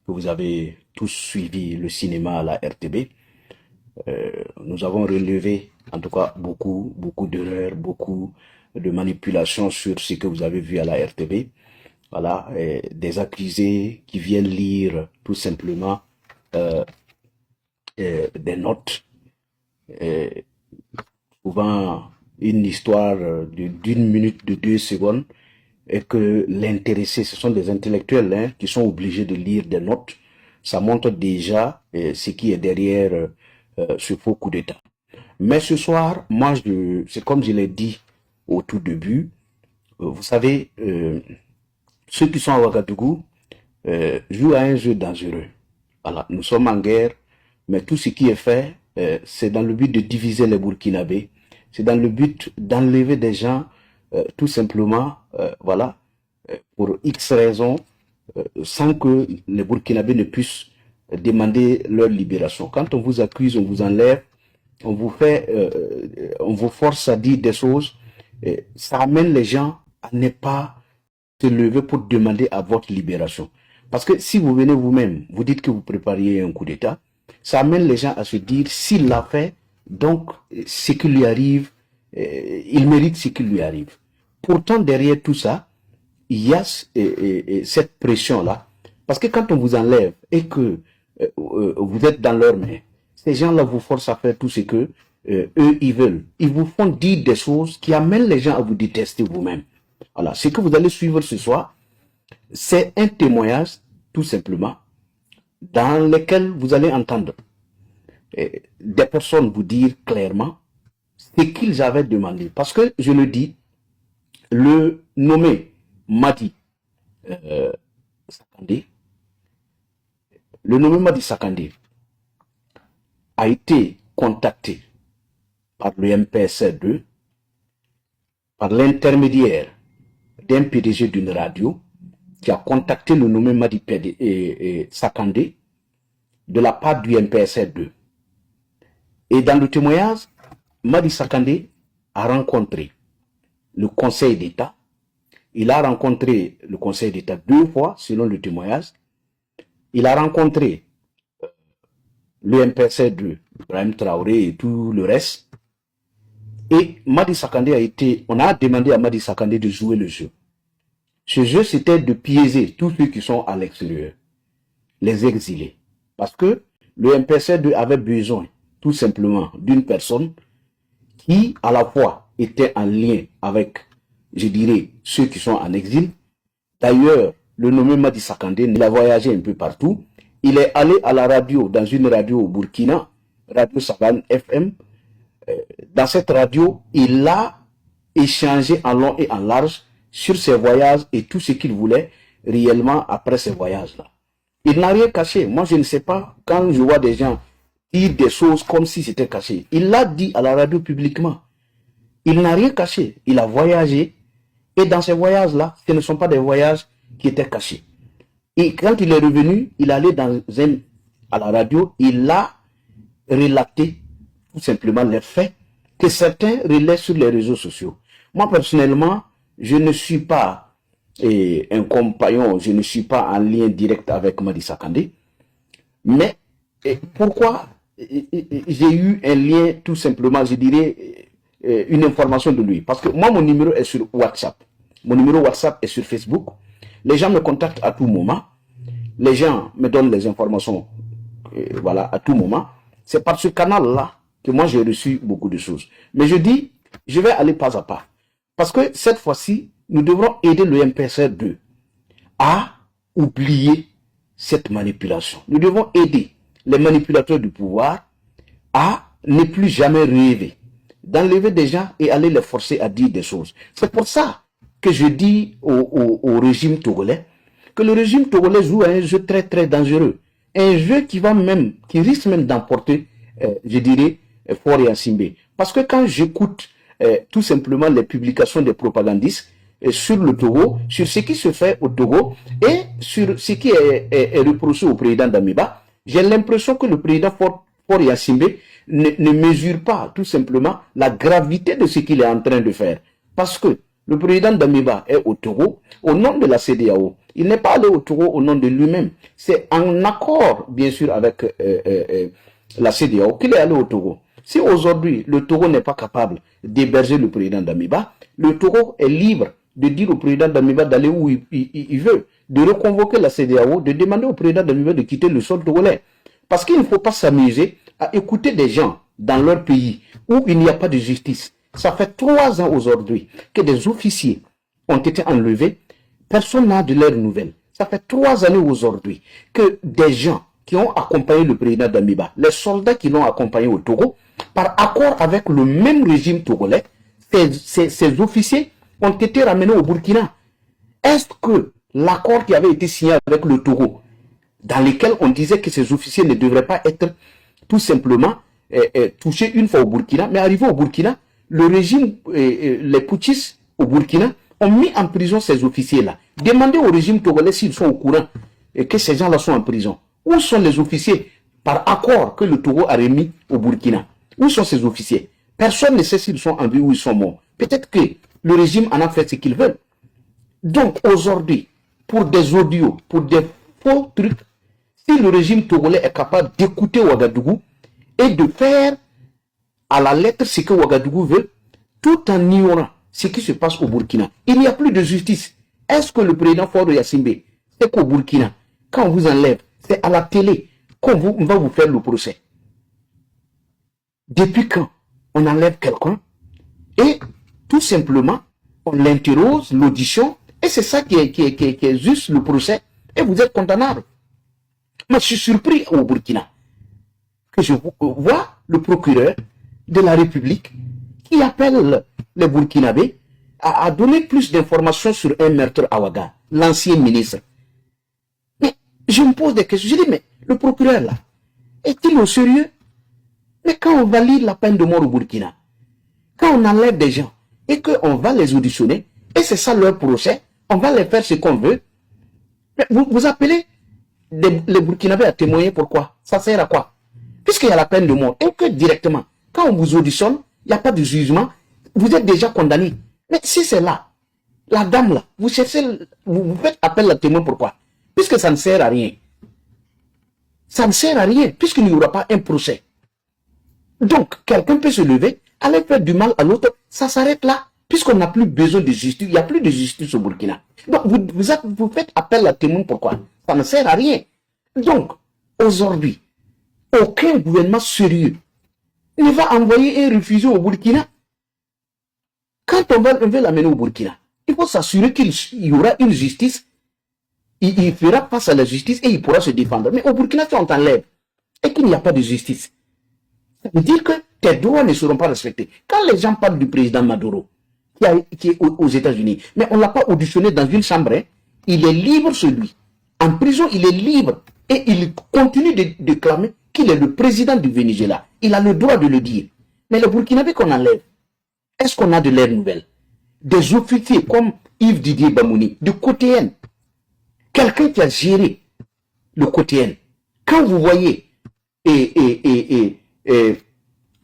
que vous avez tous suivi le cinéma à la RTB. Nous avons relevé, en tout cas, beaucoup d'erreurs, beaucoup de manipulations sur ce que vous avez vu à la RTB. Voilà, des accusés qui viennent lire tout simplement des notes, souvent une histoire d'une minute, de 2 secondes, et que l'intéressé, ce sont des intellectuels hein, qui sont obligés de lire des notes. Ça montre déjà ce qui est derrière ce faux coup d'État. Mais ce soir, moi, c'est comme je l'ai dit au tout début, vous savez, ceux qui sont à Ouagadougou jouent à un jeu dangereux. Voilà, nous sommes en guerre, mais tout ce qui est fait, c'est dans le but de diviser les Burkinabés. C'est dans le but d'enlever des gens, tout simplement, voilà, pour X raisons, sans que les Burkinabés ne puissent demander leur libération. Quand on vous accuse, on vous enlève, on vous force à dire des choses, ça amène les gens à ne pas se lever pour demander à votre libération. Parce que si vous venez vous-même, vous dites que vous prépariez un coup d'État, ça amène les gens à se dire, s'il l'a fait, donc ce qui lui arrive, il mérite ce qui lui arrive. Pourtant, derrière tout ça, il y a cette pression-là. Parce que quand on vous enlève et que vous êtes dans leurs mains, ces gens-là vous forcent à faire tout ce que eux, ils veulent. Ils vous font dire des choses qui amènent les gens à vous détester vous-même. Voilà, ce que vous allez suivre ce soir, c'est un témoignage, tout simplement, dans lequel vous allez entendre des personnes vous dire clairement ce qu'ils avaient demandé. Parce que, je le dis, le nommé Madi Sakandé, a été contacté par le MPSR2 par l'intermédiaire d'un PDG d'une radio qui a contacté le nommé Madi Sakandé de la part du MPSR2. Et dans le témoignage, Madi Sakandé a rencontré le Conseil d'État. Il a rencontré le Conseil d'État 2 fois, selon le témoignage. Il a rencontré le MPSR2, Ibrahim Traoré et tout le reste. Et Madi Sakandé on a demandé à Madi Sakandé de jouer le jeu. Ce jeu, c'était de piéger tous ceux qui sont à l'extérieur, les exilés. Parce que le MPSR2 avait besoin, tout simplement, d'une personne qui, à la fois, était en lien avec, je dirais, ceux qui sont en exil. D'ailleurs, le nommé Madi Sakandé, il a voyagé un peu partout. Il est allé à la radio, dans une radio au Burkina, Radio Savane FM. Dans cette radio, il a échangé en long et en large sur ses voyages et tout ce qu'il voulait réellement après ces voyages-là. Il n'a rien caché. Moi, je ne sais pas, quand je vois des gens dire des choses comme si c'était caché. Il l'a dit à la radio publiquement. Il n'a rien caché. Il a voyagé. Et dans ces voyages-là, ce ne sont pas des voyages qui étaient cachés. Et quand il est revenu, il allait à la radio, il a relaté tout simplement les faits que certains relaient sur les réseaux sociaux. Moi, personnellement, je ne suis pas un compagnon, je ne suis pas en lien direct avec Madi Sakandé. Mais pourquoi j'ai eu un lien, tout simplement, je dirais, une information de lui? Parce que moi, mon numéro est sur WhatsApp. Mon numéro WhatsApp est sur Facebook. Les gens me contactent à tout moment. Les gens me donnent les informations voilà, à tout moment. C'est par ce canal-là que moi, j'ai reçu beaucoup de choses. Mais je dis, je vais aller pas à pas. Parce que cette fois-ci, nous devrons aider le MPSR2 à oublier cette manipulation. Nous devons aider les manipulateurs du pouvoir à ne plus jamais rêver d'enlever des gens et aller les forcer à dire des choses. C'est pour ça que je dis au régime togolais que le régime togolais joue à un jeu très très dangereux. Un jeu qui risque même d'emporter, je dirais, Faure et Asimbe. Parce que quand j'écoute tout simplement les publications des propagandistes sur le Togo, sur ce qui se fait au Togo et sur ce qui est reproché au président Damiba, j'ai l'impression que le président Faure et Asimbe ne mesure pas tout simplement la gravité de ce qu'il est en train de faire. Parce que le président Damiba est au Togo, au nom de la CEDEAO. Il n'est pas allé au Togo au nom de lui-même. C'est en accord, bien sûr, avec la CEDEAO qu'il est allé au Togo. Si aujourd'hui, le Togo n'est pas capable d'héberger le président d'Amiba, le Togo est libre de dire au président d'Amiba d'aller où il veut, de reconvoquer la CEDEAO, de demander au président d'Amiba de quitter le sol togolais. Parce qu'il ne faut pas s'amuser à écouter des gens dans leur pays où il n'y a pas de justice. Ça fait 3 ans aujourd'hui que des officiers ont été enlevés. Personne n'a de leurs nouvelles. Ça fait 3 années aujourd'hui que des gens qui ont accompagné le président d'Amiba, les soldats qui l'ont accompagné au Togo, par accord avec le même régime togolais, ces officiers ont été ramenés au Burkina. Est-ce que l'accord qui avait été signé avec le Togo, dans lequel on disait que ces officiers ne devraient pas être tout simplement touchés une fois au Burkina, mais arrivés au Burkina, le régime, les putschistes au Burkina ont mis en prison ces officiers-là. Demandez au régime togolais s'ils sont au courant et que ces gens-là sont en prison. Où sont les officiers par accord que le Togo a remis au Burkina? Où sont ces officiers? Personne ne sait s'ils sont en vie ou ils sont morts. Peut-être que le régime en a fait ce qu'il veut. Donc aujourd'hui, pour des audios, pour des faux trucs, si le régime togolais est capable d'écouter Ouagadougou et de faire à la lettre ce que Ouagadougou veut, tout en ignorant ce qui se passe au Burkina, il n'y a plus de justice. Est-ce que le président Faure Yassimbe, c'est qu'au Burkina, quand on vous enlève, c'est à la télé qu'on va vous faire le procès? Depuis quand on enlève quelqu'un et tout simplement on l'interroge, l'audition, et c'est ça qui est juste le procès, et vous êtes condamnable. Mais je suis surpris au Burkina que je vois le procureur de la République qui appelle les Burkinabés à donner plus d'informations sur un meurtre à Ouaga, l'ancien ministre. Mais je me pose des questions. Je dis, mais le procureur là, est-il au sérieux? Mais quand on valide la peine de mort au Burkina, quand on enlève des gens et qu'on va les auditionner, et c'est ça leur procès, on va les faire ce qu'on veut, mais vous appelez les Burkinabés à témoigner, pourquoi? Ça sert à quoi? Puisqu'il y a la peine de mort, et que directement, quand on vous auditionne, il n'y a pas de jugement, vous êtes déjà condamné. Mais si c'est là, la dame là, vous cherchez, vous faites appel à témoin, pourquoi? Puisque ça ne sert à rien. Ça ne sert à rien, puisqu'il n'y aura pas un procès. Donc, quelqu'un peut se lever, aller faire du mal à l'autre, ça s'arrête là, puisqu'on n'a plus besoin de justice, il n'y a plus de justice au Burkina. Donc, vous faites appel à témoin, pourquoi? Ça ne sert à rien. Donc, aujourd'hui, aucun gouvernement sérieux ne va envoyer un réfugié au Burkina. Quand on veut l'amener au Burkina, il faut s'assurer qu'il y aura une justice, il fera face à la justice et il pourra se défendre. Mais au Burkina, si on t'enlève et qu'il n'y a pas de justice, ça veut dire que tes droits ne seront pas respectés. Quand les gens parlent du président Maduro, qui est aux États-Unis, mais on ne l'a pas auditionné dans une chambre, hein, il est libre celui. En prison, il est libre et il continue de clamer qu'il est le président du Venezuela. Il a le droit de le dire. Mais les Burkinabés qu'on enlève, est-ce qu'on a de leurs nouvelles? Des officiers comme Yves Didier Bamouni, de Côté-N, quelqu'un qui a géré le Côté-N. Quand vous voyez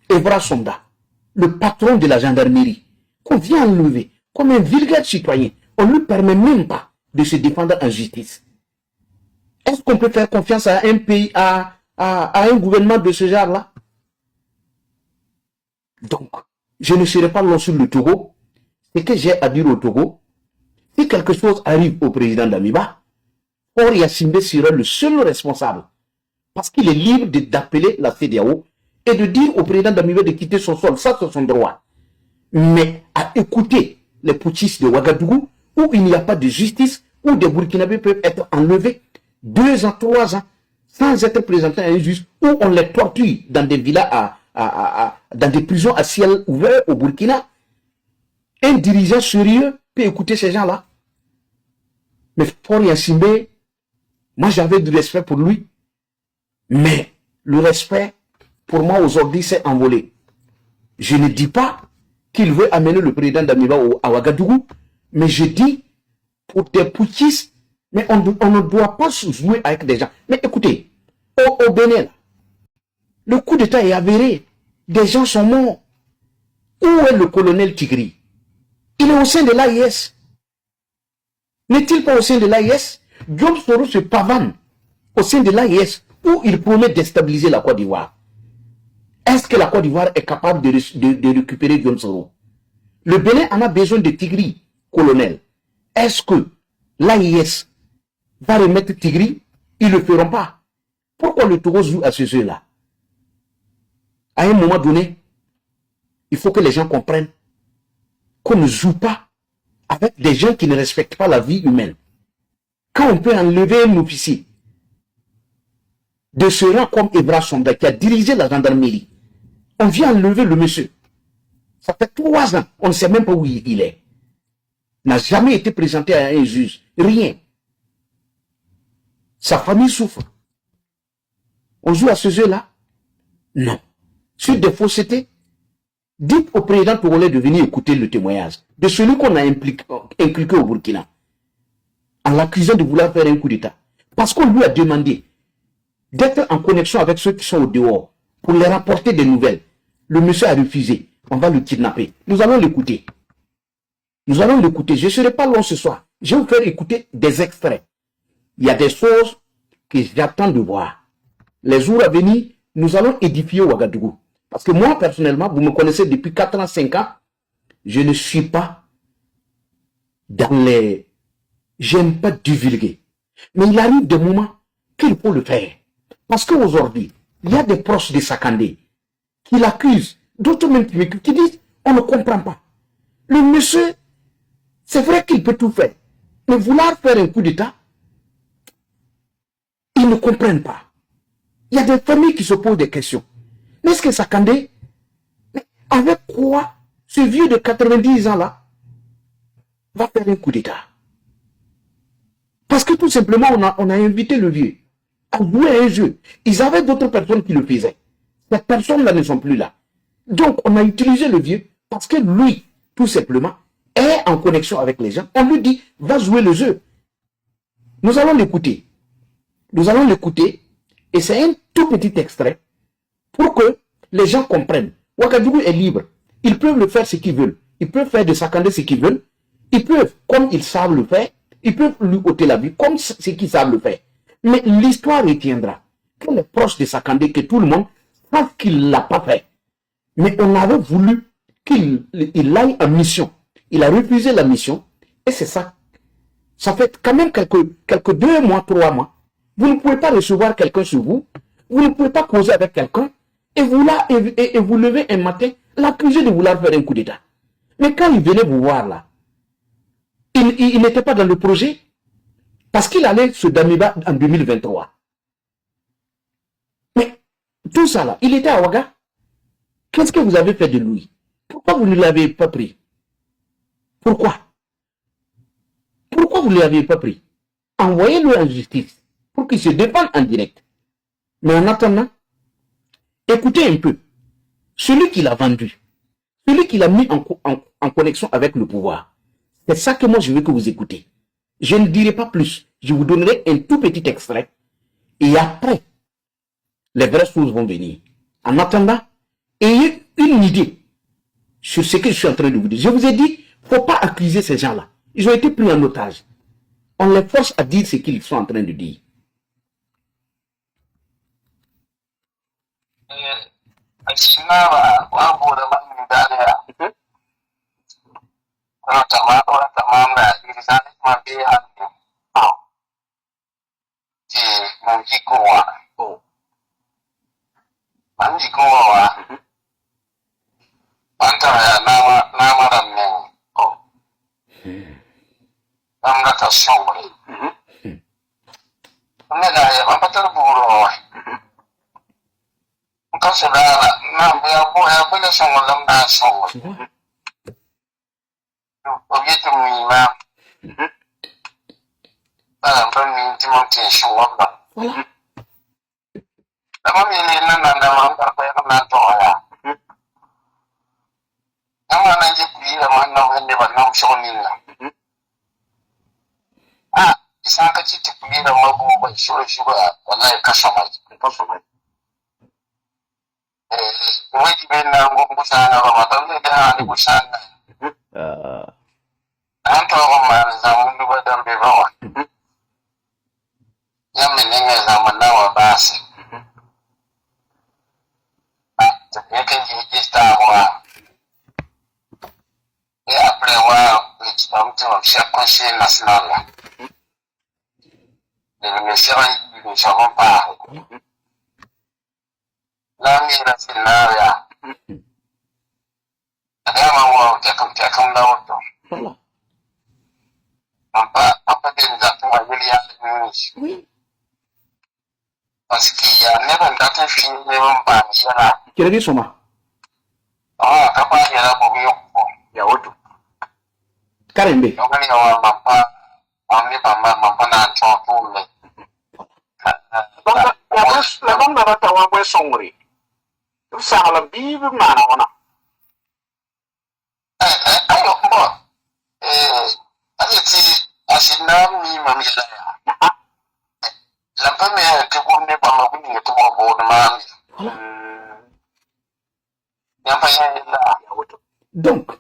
Evra Sonda, le patron de la gendarmerie, qu'on vient enlever comme un vulgaire citoyen, on ne lui permet même pas de se défendre en justice. Est-ce qu'on peut faire confiance à un pays, à un gouvernement de ce genre-là? Donc, je ne serai pas long sur le Togo. Ce que j'ai à dire au Togo, si quelque chose arrive au président d'Amiba, Faure Yassimbe sera le seul responsable. Parce qu'il est libre d'appeler la CEDEAO et de dire au président d'Amiba de quitter son sol. Ça, c'est son droit. Mais à écouter les putschistes de Ouagadougou, où il n'y a pas de justice, où des Burkinabés peuvent être enlevés 2 ans, 3 ans, sans être présentés à un juge, où on les torture dans des villas, dans des prisons à ciel ouvert au Burkina. Un dirigeant sérieux peut écouter ces gens-là. Mais Faure Yassimbe, moi j'avais du respect pour lui. Mais le respect, pour moi aujourd'hui, s'est envolé. Je ne dis pas qu'il veut amener le président d'Amiba à Ouagadougou, mais je dis, pour des putschistes, mais on ne doit pas se jouer avec des gens. Mais écoutez, au Bénin, le coup d'État est avéré. Des gens sont morts. Où est le colonel Tigri? Il est au sein de l'AIS. N'est-il pas au sein de l'AIS? Diop Soro se pavane au sein de l'AIS où il promet déstabiliser la Côte d'Ivoire. Est-ce que la Côte d'Ivoire est capable de récupérer Diop Soro? Le Bénin en a besoin de Tigri, colonel. Est-ce que l'AIS va remettre Tigri? Ils ne le feront pas. Pourquoi le Togo joue à ce jeu-là? À un moment donné, il faut que les gens comprennent qu'on ne joue pas avec des gens qui ne respectent pas la vie humaine. Quand on peut enlever un officier de ce rang comme Ebra Sonda qui a dirigé la gendarmerie, on vient enlever le monsieur. Ça fait 3 ans, on ne sait même pas où il est. N'a jamais été présenté à un juge. Rien. Sa famille souffre. On joue à ce jeu-là? Non. Sur des faussetés, dites au président togolais de venir écouter le témoignage de celui qu'on a inculqué au Burkina, en l'accusant de vouloir faire un coup d'État. Parce qu'on lui a demandé d'être en connexion avec ceux qui sont au dehors pour leur rapporter des nouvelles. Le monsieur a refusé. On va le kidnapper. Nous allons l'écouter. Nous allons l'écouter. Je ne serai pas long ce soir. Je vais vous faire écouter des extraits. Il y a des choses que j'attends de voir. Les jours à venir, nous allons édifier Ouagadougou. Parce que moi, personnellement, vous me connaissez depuis 4 ans, 5 ans, je ne suis pas dans les... J'aime pas divulguer. Mais il arrive des moments qu'il faut le faire. Parce qu'aujourd'hui, il y a des proches de Sakandé qui l'accusent, d'autres même qui disent, on ne comprend pas. Le monsieur, c'est vrai qu'il peut tout faire. Mais vouloir faire un coup d'État, ils ne comprennent pas. Il y a des familles qui se posent des questions. Est-ce que Sakandé, avec quoi ce vieux de 90 ans là va faire un coup d'État? Parce que tout simplement, on a invité le vieux à jouer à un jeu. Ils avaient d'autres personnes qui le faisaient. Ces personnes-là ne sont plus là. Donc, on a utilisé le vieux parce que lui, tout simplement, est en connexion avec les gens. On lui dit, va jouer le jeu. Nous allons l'écouter. Nous allons l'écouter. Et c'est un tout petit extrait pour que les gens comprennent. Ouagadougou est libre. Ils peuvent le faire ce qu'ils veulent. Ils peuvent faire de Sakandé ce qu'ils veulent. Ils peuvent, comme ils savent le faire, ils peuvent lui ôter la vie, comme ce qu'ils savent le faire. Mais l'histoire retiendra que les proches de Sakandé, que tout le monde, savent qu'il ne l'a pas fait. Mais on avait voulu qu'il aille en mission. Il a refusé la mission. Et c'est ça. Ça fait quand même quelques 2 mois, 3 mois. Vous ne pouvez pas recevoir quelqu'un sur vous. Vous ne pouvez pas causer avec quelqu'un. Et vous levez un matin, l'accuser de vouloir faire un coup d'État. Mais quand il venait vous voir là, il n'était pas dans le projet. Parce qu'il allait se Damiba en 2023. Mais tout ça là, il était à Ouaga. Qu'est-ce que vous avez fait de lui? Pourquoi vous ne l'avez pas pris? Pourquoi? Pourquoi vous ne l'avez pas pris? Envoyez-le en justice pour qu'il se défende en direct. Mais en attendant, écoutez un peu. Celui qui l'a vendu, celui qui l'a mis en connexion avec le pouvoir, c'est ça que moi je veux que vous écoutez. Je ne dirai pas plus. Je vous donnerai un tout petit extrait. Et après, les vraies choses vont venir. En attendant, ayez une idée sur ce que je suis en train de vous dire. Je vous ai dit, il ne faut pas accuser ces gens-là. Ils ont été pris en otage. On les force à dire ce qu'ils sont en train de dire. Voilà. Yamenenga zamana wa basi. Yake jista wa. Et après wa chaque conseil national. Nous ne savons pas. Là, il y a un scénario. Adama wa kakam na auto. Voilà. Apa dia nak buat beliau Oui. Parce qu'il y a même un datin fini même pas là. Tu regardes Soma. Ah, apa dia nak buat ya auto. Karembe. Donc il y a papa, on est pas mal, papa n'a pas pour le. Donc la bande n'a pas wa songri. Ça la bible mana ona. Ayo bon. Ayeti asina mi mami la. La première que vous n'êtes pas mal, vous n'êtes pas bon de Donc,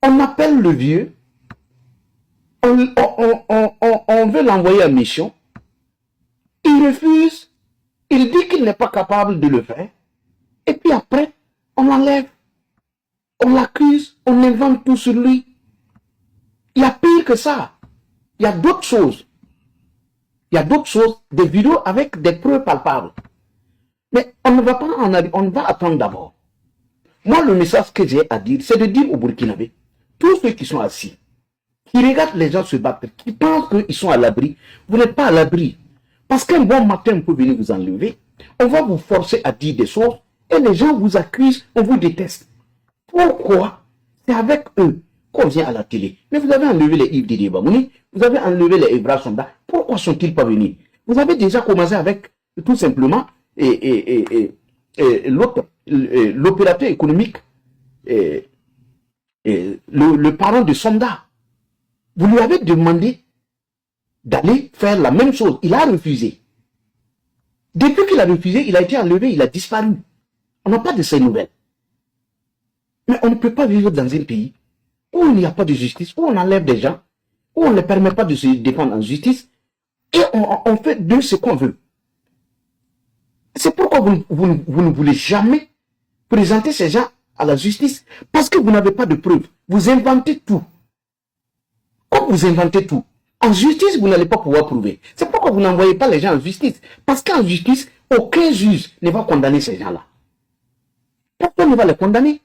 on appelle le vieux, on veut l'envoyer en mission, il refuse, il dit qu'il n'est pas capable de le faire, et puis après, on l'enlève, on l'accuse, on invente tout sur lui. Il y a pire que ça, il y a d'autres choses. Il y a d'autres choses, des vidéos avec des preuves palpables. Mais on ne va pas en aller, on va attendre d'abord. Moi, le message que j'ai à dire, c'est de dire aux Burkinabés, tous ceux qui sont assis, qui regardent les gens se battre, qui pensent qu'ils sont à l'abri, vous n'êtes pas à l'abri. Parce qu'un bon matin, on peut venir vous enlever, on va vous forcer à dire des choses, et les gens vous accusent, on vous déteste. Pourquoi? C'est avec eux qu'on vient à la télé. Mais vous avez enlevé les Yves Didier Bamouni, vous avez enlevé les Evra Sonda, pourquoi sont-ils pas venus? Vous avez déjà commencé avec, tout simplement, l'autre, l'opérateur économique, le parent de Sonda. Vous lui avez demandé d'aller faire la même chose. Il a refusé. Depuis qu'il a refusé, il a été enlevé, il a disparu. On n'a pas de ces nouvelles. Mais on ne peut pas vivre dans un pays où il n'y a pas de justice, où on enlève des gens, où on ne les permet pas de se défendre en justice, et on fait de ce qu'on veut. C'est pourquoi vous ne voulez jamais présenter ces gens à la justice, parce que vous n'avez pas de preuves. Vous inventez tout. Comme vous inventez tout, en justice, vous n'allez pas pouvoir prouver. C'est pourquoi vous n'envoyez pas les gens en justice. Parce qu'en justice, aucun juge ne va condamner ces gens-là. Personne ne va les condamner.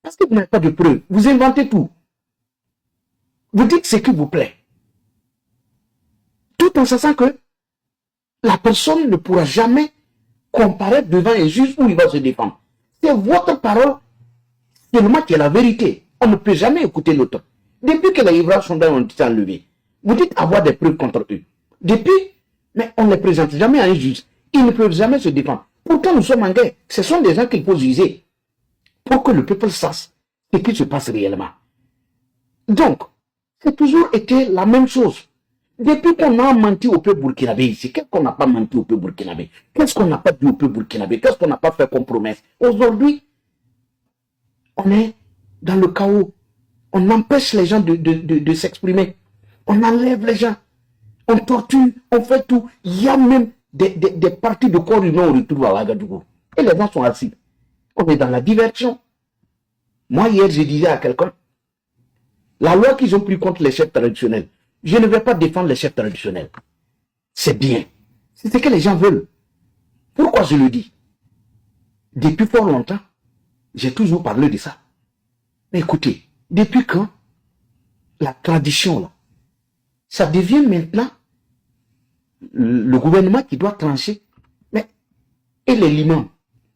Parce que vous n'avez pas de preuves. Vous inventez tout. Vous dites ce qui vous plaît. Tout en sachant que la personne ne pourra jamais comparaître devant un juge où il va se défendre. C'est votre parole seulement qui est la vérité. On ne peut jamais écouter l'autre. Depuis que les Ivoiriens sont ont été enlevés, vous dites avoir des preuves contre eux. Depuis, mais on ne les présente jamais à un juge. Ils ne peuvent jamais se défendre. Pourtant, nous sommes en guerre. Ce sont des gens qu'il faut juger pour que le peuple sache ce qui se passe réellement. Donc, c'est toujours été la même chose. Depuis qu'on a menti au peuple burkinabé ici, qu'est-ce qu'on n'a pas menti au peuple burkinabé? Qu'est-ce qu'on n'a pas dit au peuple burkinabé? Qu'est-ce qu'on n'a pas fait comme promesse? Aujourd'hui, on est dans le chaos. On empêche les gens de s'exprimer. On enlève les gens. On torture, on fait tout. Il y a même des parties de corps humain au retour à Ouagadougou. Et les gens sont assis. On est dans la diversion. Moi, hier, je disais à quelqu'un, la loi qu'ils ont pris contre les chefs traditionnels, je ne vais pas défendre les chefs traditionnels. C'est bien. C'est ce que les gens veulent. Pourquoi je le dis? Depuis fort longtemps, j'ai toujours parlé de ça. Mais écoutez, depuis quand la tradition, là, ça devient maintenant le gouvernement qui doit trancher. Mais, et les limans,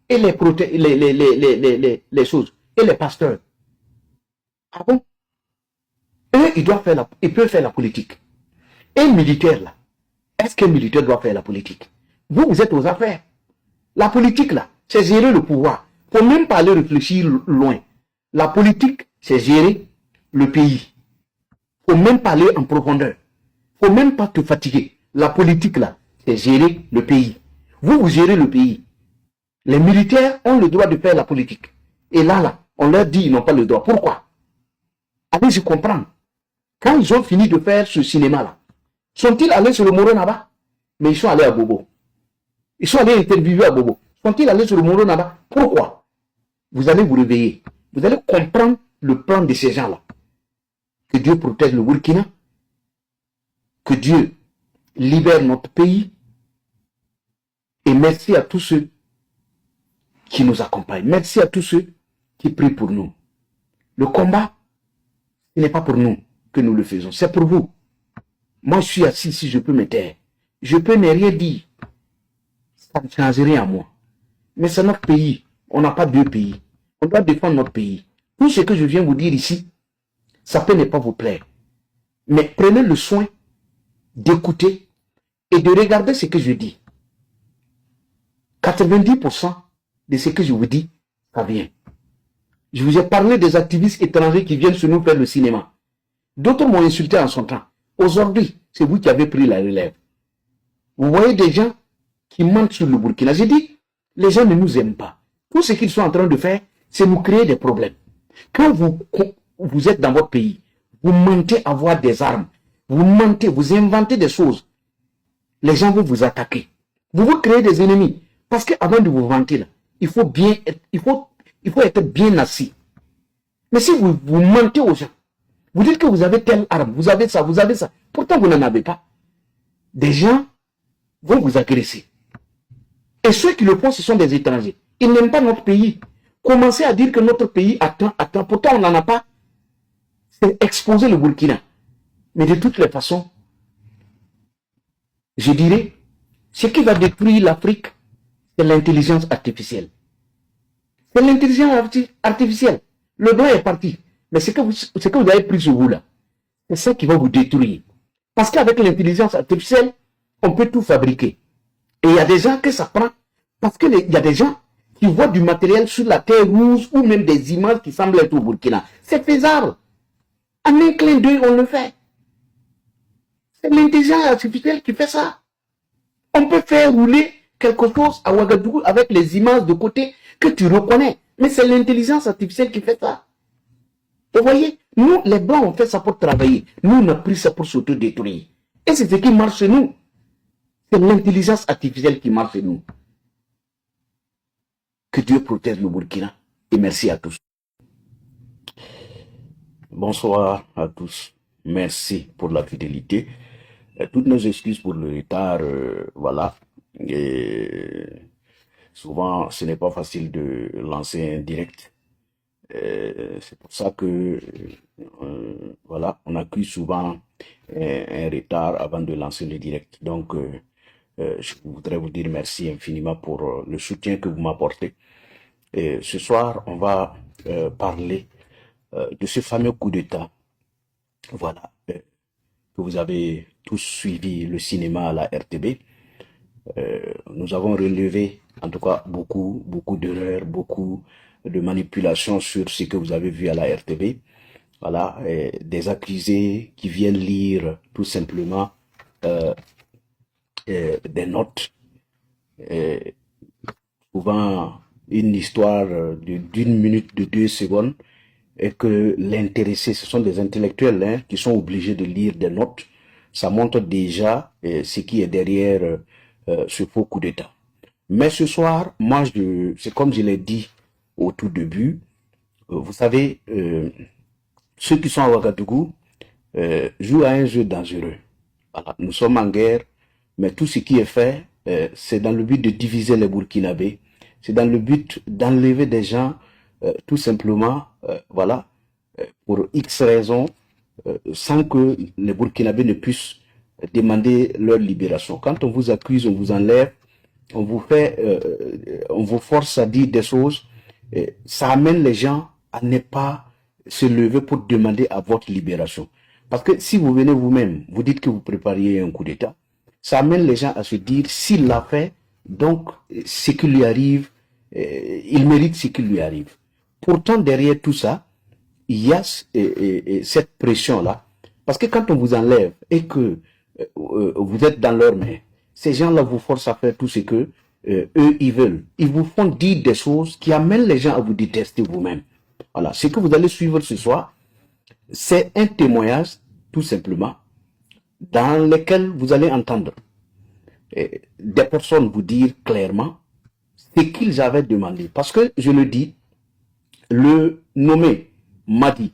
et les choses, et les pasteurs. Ah bon? Eux, ils peuvent faire la politique. Et militaire, là, est-ce qu'un militaire doit faire la politique? Vous, vous êtes aux affaires. La politique, là, c'est gérer le pouvoir. Il ne faut même pas aller réfléchir loin. La politique, c'est gérer le pays. Il ne faut même pas aller en profondeur. Il ne faut même pas te fatiguer. La politique, là, c'est gérer le pays. Vous gérez le pays. Les militaires ont le droit de faire la politique. Et là, on leur dit qu'ils n'ont pas le droit. Pourquoi? Allez-y comprendre. Quand ils ont fini de faire ce cinéma-là, sont-ils allés sur le Moronaba? mais ils sont allés à Bobo. Ils sont allés interviewer à Bobo. Sont-ils allés sur le Moro Naba? Pourquoi? Vous allez vous réveiller. Vous allez comprendre le plan de ces gens-là. Que Dieu protège le Burkina. Que Dieu libère notre pays. Et merci à tous ceux qui nous accompagnent. Merci à tous ceux qui prient pour nous. Le combat, ce n'est pas pour nous que nous le faisons. C'est pour vous. Moi, je suis assis si je peux me taire. Je peux ne rien dire. Ça ne change rien à moi. Mais c'est notre pays. On n'a pas deux pays. On doit défendre notre pays. Tout ce que je viens vous dire ici, ça peut ne pas vous plaire. Mais prenez le soin d'écouter et de regarder ce que je dis. 90% de ce que je vous dis, ça vient. Je vous ai parlé des activistes étrangers qui viennent sur nous faire le cinéma. D'autres m'ont insulté en son temps. Aujourd'hui, c'est vous qui avez pris la relève. Vous voyez des gens qui mentent sur le Burkina. J'ai dit, les gens ne nous aiment pas. Tout ce qu'ils sont en train de faire, c'est nous créer des problèmes. Quand vous êtes dans votre pays, vous mentez avoir des armes, vous mentez, vous inventez des choses, les gens vont vous attaquer. Vous vous créez des ennemis. Parce qu'avant de vous vanter, là, il faut être bien assis. Mais si vous mentez aux gens, vous dites que vous avez telle arme, vous avez ça, pourtant vous n'en avez pas, des gens vont vous agresser. Et ceux qui le font, ce sont des étrangers. Ils n'aiment pas notre pays. Commencez à dire que notre pays attend, pourtant on n'en a pas. C'est exposer le Burkina. Mais de toutes les façons, je dirais, ce qui va détruire l'Afrique, c'est l'intelligence artificielle. C'est l'intelligence artificielle. Le blanc est parti. Mais ce que vous avez pris sur vous là, c'est ça qui va vous détruire. Parce qu'avec l'intelligence artificielle, on peut tout fabriquer. Et il y a des gens que ça prend. Parce qu'il y a des gens qui voient du matériel sur la terre rouge ou même des images qui semblent être au Burkina. C'est faisable. En un clin d'œil, on le fait. C'est l'intelligence artificielle qui fait ça. On peut faire rouler quelque chose à Ouagadougou avec les images de côté que tu reconnais. Mais c'est l'intelligence artificielle qui fait ça. Vous voyez, nous, les Blancs, on fait ça pour travailler. Nous, on a pris ça pour s'autodétruire. Et c'est ce qui marche chez nous. C'est l'intelligence artificielle qui marche chez nous. Que Dieu protège le Burkina. Et merci à tous. Bonsoir à tous. Merci pour la fidélité. Toutes nos excuses pour le retard, voilà. Et souvent, ce n'est pas facile de lancer un direct. C'est pour ça que, voilà, on accuse souvent un retard avant de lancer le direct. Donc, je voudrais vous dire merci infiniment pour le soutien que vous m'apportez. Et ce soir, on va parler de ce fameux coup d'État. Voilà, que vous avez tous suivi le cinéma à la RTB. Nous avons relevé, en tout cas, beaucoup d'erreurs, beaucoup de manipulations sur ce que vous avez vu à la RTB. Voilà, des accusés qui viennent lire tout simplement des notes, souvent une histoire d'une minute, de 2 secondes, et que l'intéressé, ce sont des intellectuels hein, qui sont obligés de lire des notes. Ça montre déjà ce qui est derrière ce faux coup d'État. Mais ce soir, moi, c'est comme je l'ai dit au tout début, vous savez, ceux qui sont à Ouagadougou jouent à un jeu dangereux. Voilà, nous sommes en guerre, mais tout ce qui est fait, c'est dans le but de diviser les Burkinabés, c'est dans le but d'enlever des gens, tout simplement, voilà, pour X raisons, sans que les Burkinabés ne puissent demander leur libération. Quand on vous accuse, on vous enlève, on vous fait, on vous force à dire des choses, ça amène les gens à ne pas se lever pour demander à votre libération. Parce que si vous venez vous-même, vous dites que vous prépariez un coup d'État, ça amène les gens à se dire, s'il l'a fait, donc ce qui lui arrive, il mérite ce qui lui arrive. Pourtant, derrière tout ça, il y a cette pression-là. Parce que quand on vous enlève et que vous êtes dans leurs mains, ces gens-là vous forcent à faire tout ce que eux, ils veulent. Ils vous font dire des choses qui amènent les gens à vous détester vous-même. Voilà. Ce que vous allez suivre ce soir, c'est un témoignage, tout simplement, dans lequel vous allez entendre des personnes vous dire clairement ce qu'ils avaient demandé. Parce que, je le dis, le nommé Madi